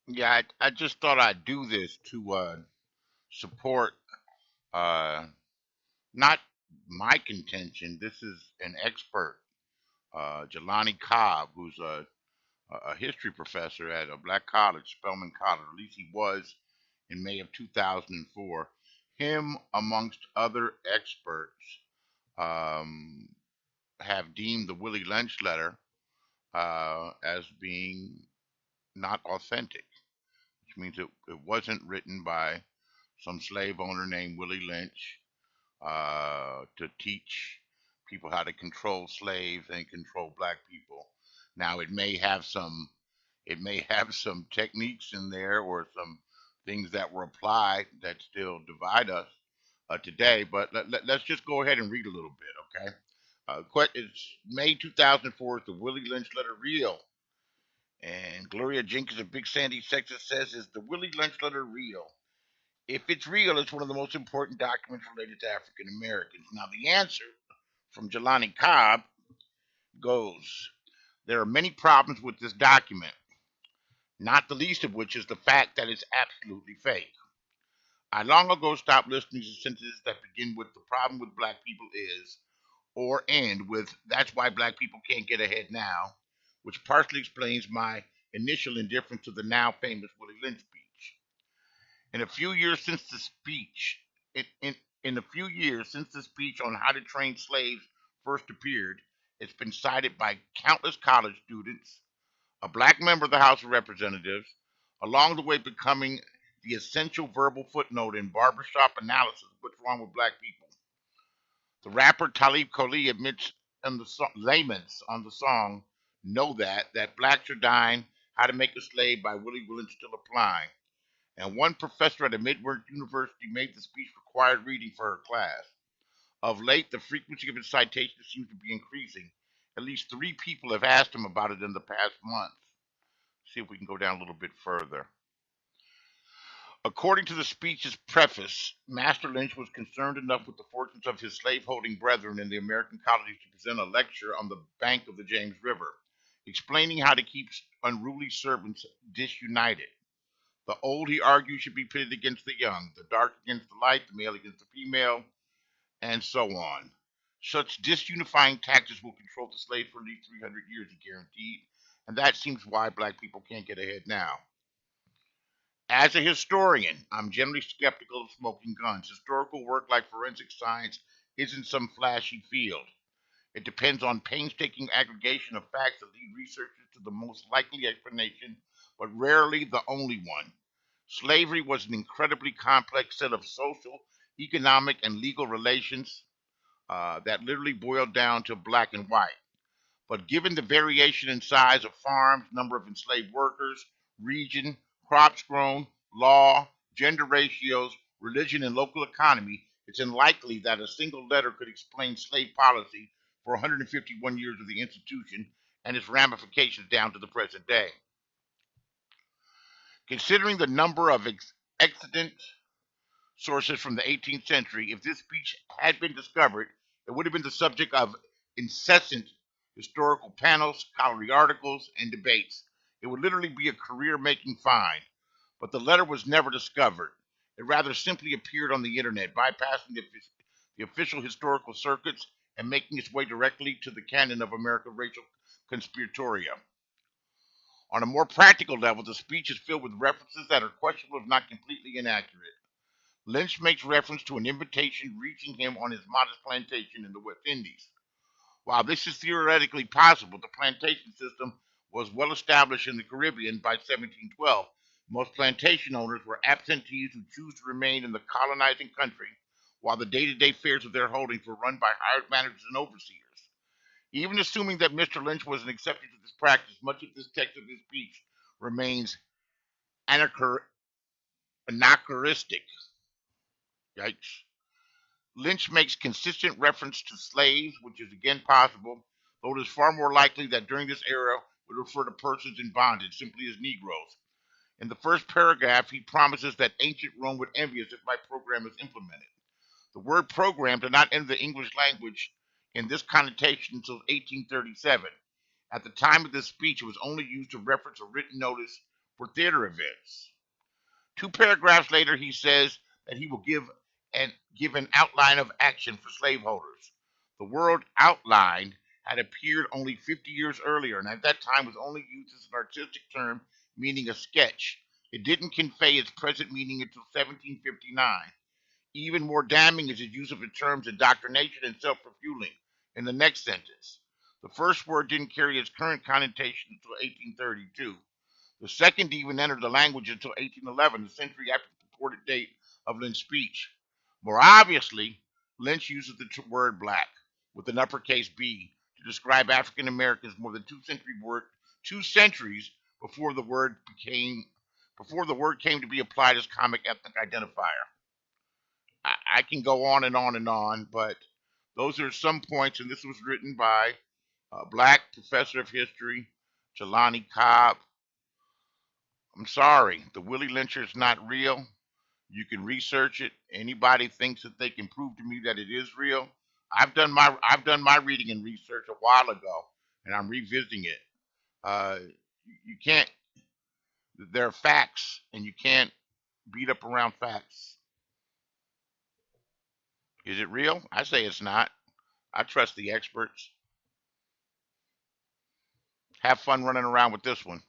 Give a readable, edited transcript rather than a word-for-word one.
Yeah, I just thought I'd do this to support uh, not my contention. This is an expert, Jelani Cobb, who's a history professor at a black college, Spelman College. At least he was in May of 2004. Him, amongst other experts, um, have deemed the Willie Lynch letter as being not authentic, which means it wasn't written by some slave owner named Willie Lynch to teach people how to control slaves and control black people. Now it may have some techniques in there or some things that were applied that still divide us today. But us just go ahead and read a little bit, okay? It's May 2004. Is the Willie Lynch letter real? And Gloria Jenkins of Big Sandy, Texas says, is the Willie Lynch letter real? If it's real, it's one of the most important documents related to African Americans. Now, the answer from Jelani Cobb goes, there are many problems with this document, not the least of which is the fact that it's absolutely fake. I long ago stopped listening to sentences that begin with the problem with black people is, or end with, that's why black people can't get ahead now, which partially explains my initial indifference to the now famous Willie Lynch speech. In a few years since the speech, in, in, in a few years since the speech on how to train slaves first appeared, it's been cited by countless college students, a black member of the House of Representatives, along the way becoming the essential verbal footnote in barbershop analysis of what's wrong with black people. The rapper Talib Kweli admits in the layman's on the song "Know that blacks are dying." How to Make a Slave by Willie Williams still applying. And one professor at a Midwest university made the speech required reading for her class. Of late, the frequency of its citations seems to be increasing. At least three people have asked him about it in the past month. See if we can go down a little bit further. According to the speech's preface, Master Lynch was concerned enough with the fortunes of his slaveholding brethren in the American colonies to present a lecture on the bank of the James River, explaining how to keep unruly servants disunited. The old, he argued, should be pitted against the young, the dark against the light, the male against the female, and so on. Such disunifying tactics will control the slave for at least 300 years, he guaranteed, and that seems why black people can't get ahead now. As a historian, I'm generally skeptical of smoking guns. Historical work like forensic science isn't some flashy field. It depends on painstaking aggregation of facts that lead researchers to the most likely explanation, but rarely the only one. Slavery was an incredibly complex set of social, economic, and legal relations that literally boiled down to black and white. But given the variation in size of farms, number of enslaved workers, region, crops grown, law, gender ratios, religion, and local economy, it's unlikely that a single letter could explain slave policy for 151 years of the institution and its ramifications down to the present day. Considering the number of extant sources from the 18th century, if this speech had been discovered, it would have been the subject of incessant historical panels, scholarly articles, and debates. It would literally be a career making find. But the letter was never discovered. It rather simply appeared on the internet, bypassing the official historical circuits and making its way directly to the canon of American racial conspiratoria. On a more practical level, the speech is filled with references that are questionable if not completely inaccurate. Lynch makes reference to an invitation reaching him on his modest plantation in the West Indies. While this is theoretically possible, the plantation system was well established in the Caribbean by 1712. Most plantation owners were absentees who chose to remain in the colonizing country, while the day to day affairs of their holdings were run by hired managers and overseers. Even assuming that Mr. Lynch was an exception to this practice, much of this text of his speech remains anachronistic. Yikes. Lynch makes consistent reference to slaves, which is again possible, though it is far more likely that during this era would refer to persons in bondage simply as Negroes. In the first paragraph, he promises that ancient Rome would envy us if my program is implemented. The word program did not enter the English language in this connotation until 1837. At the time of this speech, it was only used to reference a written notice for theater events. 2 paragraphs later, he says that he will give an outline of action for slaveholders. The word outline had appeared only 50 years earlier, and at that time was only used as an artistic term meaning a sketch. It didn't convey its present meaning until 1759. Even more damning is his use of the terms indoctrination and self-refueling in the next sentence. The first word didn't carry its current connotation until 1832. The second even entered the language until 1811, the century after the purported date of Lynch's speech. More obviously, Lynch uses the word black with an uppercase B to describe African Americans more than 2 centuries before the word came to be applied as comic ethnic identifier. I can go on and on and on, but those are some points, and this was written by a black professor of history, Jelani Cobb. I'm sorry, the Willie Lyncher is not real. You can research it. Anybody thinks that they can prove to me that it is real? I've done my reading and research a while ago, and I'm revisiting it. Uh, you can't. There are facts, and you can't beat up around facts. Is it real? I say it's not. I trust the experts. Have fun running around with this one.